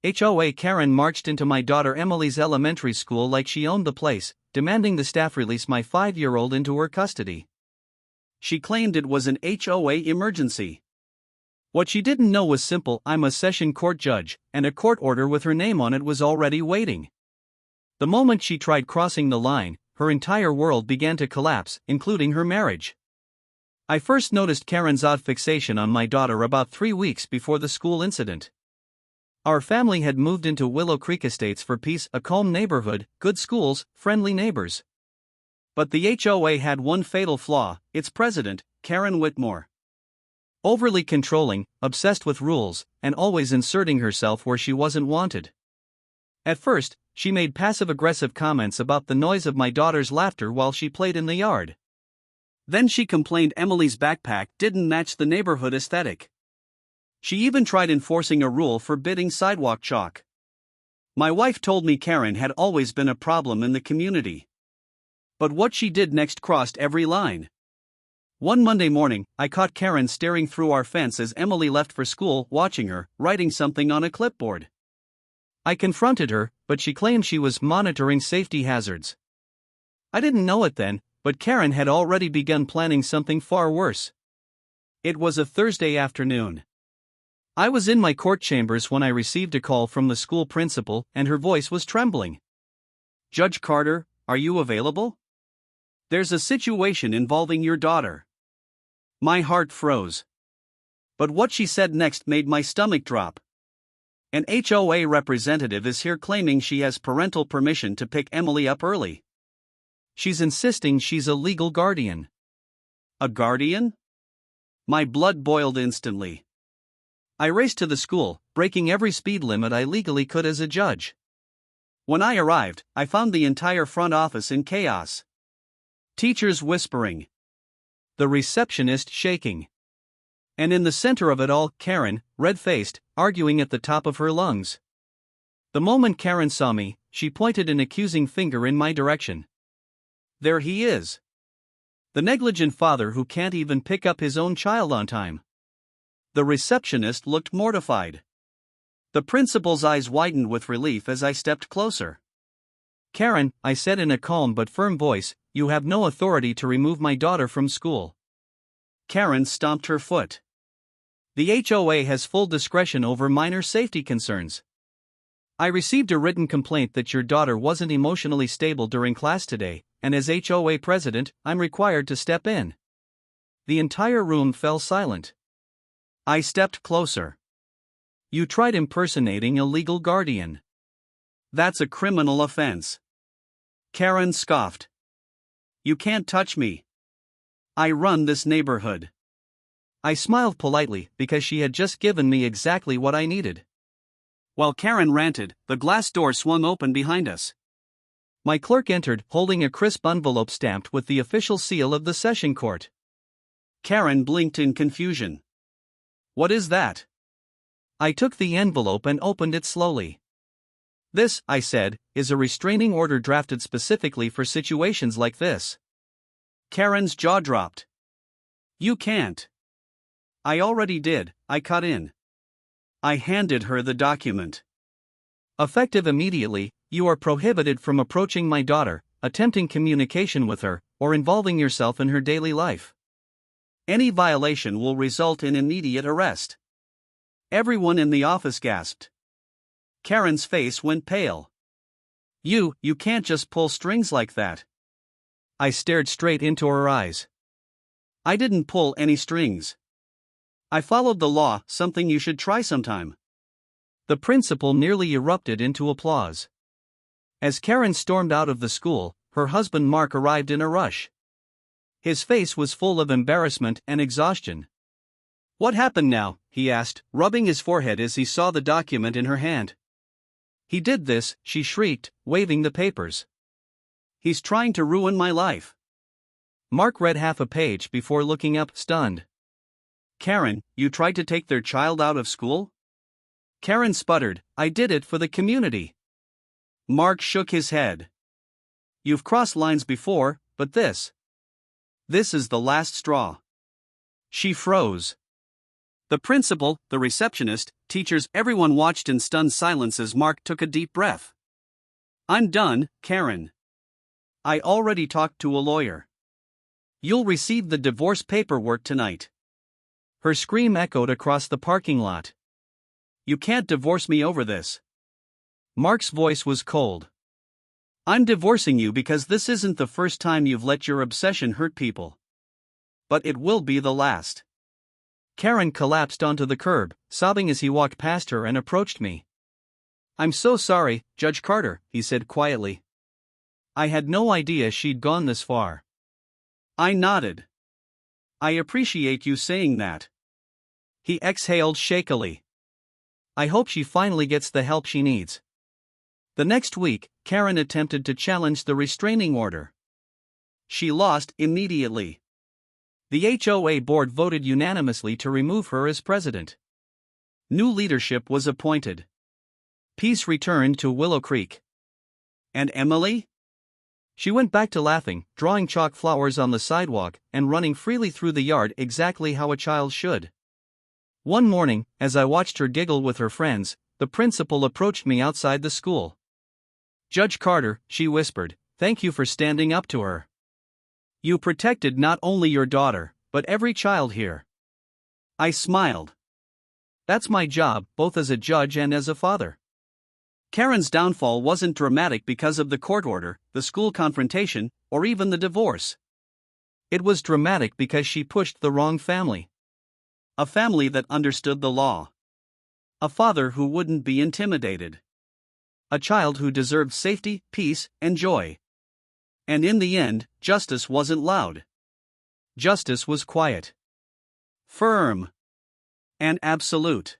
HOA Karen marched into my daughter Emily's elementary school like she owned the place, demanding the staff release my 5-year-old into her custody. She claimed it was an HOA emergency. What she didn't know was simple: I'm a session court judge, and a court order with her name on it was already waiting. The moment she tried crossing the line, her entire world began to collapse, including her marriage. I first noticed Karen's odd fixation on my daughter about 3 weeks before the school incident. Our family had moved into Willow Creek Estates for peace, a calm neighborhood, good schools, friendly neighbors. But the HOA had one fatal flaw: its president, Karen Whitmore. Overly controlling, obsessed with rules, and always inserting herself where she wasn't wanted. At first, she made passive-aggressive comments about the noise of my daughter's laughter while she played in the yard. Then she complained Emily's backpack didn't match the neighborhood aesthetic. She even tried enforcing a rule forbidding sidewalk chalk. My wife told me Karen had always been a problem in the community. But what she did next crossed every line. One Monday morning, I caught Karen staring through our fence as Emily left for school, watching her, writing something on a clipboard. I confronted her, but she claimed she was monitoring safety hazards. I didn't know it then, but Karen had already begun planning something far worse. It was a Thursday afternoon. I was in my court chambers when I received a call from the school principal, and her voice was trembling. "Judge Carter, are you available? There's a situation involving your daughter." My heart froze. But what she said next made my stomach drop. "An HOA representative is here claiming she has parental permission to pick Emily up early. She's insisting she's a legal guardian." A guardian? My blood boiled instantly. I raced to the school, breaking every speed limit I legally could as a judge. When I arrived, I found the entire front office in chaos. Teachers whispering. The receptionist shaking. And in the center of it all, Karen, red-faced, arguing at the top of her lungs. The moment Karen saw me, she pointed an accusing finger in my direction. "There he is. The negligent father who can't even pick up his own child on time." The receptionist looked mortified. The principal's eyes widened with relief as I stepped closer. "Karen," I said in a calm but firm voice, "you have no authority to remove my daughter from school." Karen stomped her foot. "The HOA has full discretion over minor safety concerns. I received a written complaint that your daughter wasn't emotionally stable during class today, and as HOA president, I'm required to step in." The entire room fell silent. I stepped closer. "You tried impersonating a legal guardian. That's a criminal offense." Karen scoffed. "You can't touch me. I run this neighborhood." I smiled politely because she had just given me exactly what I needed. While Karen ranted, the glass door swung open behind us. My clerk entered, holding a crisp envelope stamped with the official seal of the session court. Karen blinked in confusion. "What is that?" I took the envelope and opened it slowly. "This," I said, "is a restraining order drafted specifically for situations like this." Karen's jaw dropped. "You can't." "I already did," I cut in. I handed her the document. "Effective immediately, you are prohibited from approaching my daughter, attempting communication with her, or involving yourself in her daily life. Any violation will result in immediate arrest." Everyone in the office gasped. Karen's face went pale. You can't just pull strings like that." I stared straight into her eyes. "I didn't pull any strings. I followed the law, something you should try sometime." The principal nearly erupted into applause. As Karen stormed out of the school, her husband Mark arrived in a rush. His face was full of embarrassment and exhaustion. "What happened now?" he asked, rubbing his forehead as he saw the document in her hand. "He did this," she shrieked, waving the papers. "He's trying to ruin my life." Mark read half a page before looking up, stunned. "Karen, you tried to take their child out of school?" Karen sputtered, "I did it for the community." Mark shook his head. "You've crossed lines before, but this is the last straw." She froze. The principal, the receptionist, teachers, everyone watched in stunned silence as Mark took a deep breath. I'm done, Karen. I already talked to a lawyer. You'll receive the divorce paperwork tonight. Her scream echoed across the parking lot. You can't divorce me over this. Mark's voice was cold. I'm divorcing you because this isn't the first time you've let your obsession hurt people. But it will be the last. Karen collapsed onto the curb, sobbing as he walked past her and approached me. I'm so sorry, Judge Carter, he said quietly. I had no idea she'd gone this far. I nodded. I appreciate you saying that. He exhaled shakily. I hope she finally gets the help she needs. The next week, Karen attempted to challenge the restraining order. She lost immediately. The HOA board voted unanimously to remove her as president. New leadership was appointed. Peace returned to Willow Creek. And Emily? She went back to laughing, drawing chalk flowers on the sidewalk, and running freely through the yard exactly how a child should. One morning, as I watched her giggle with her friends, the principal approached me outside the school. Judge Carter, she whispered, thank you for standing up to her. You protected not only your daughter, but every child here. I smiled. That's my job, both as a judge and as a father. Karen's downfall wasn't dramatic because of the court order, the school confrontation, or even the divorce. It was dramatic because she pushed the wrong family. A family that understood the law. A father who wouldn't be intimidated. A child who deserved safety, peace, and joy. And in the end, justice wasn't loud. Justice was quiet. Firm. And absolute.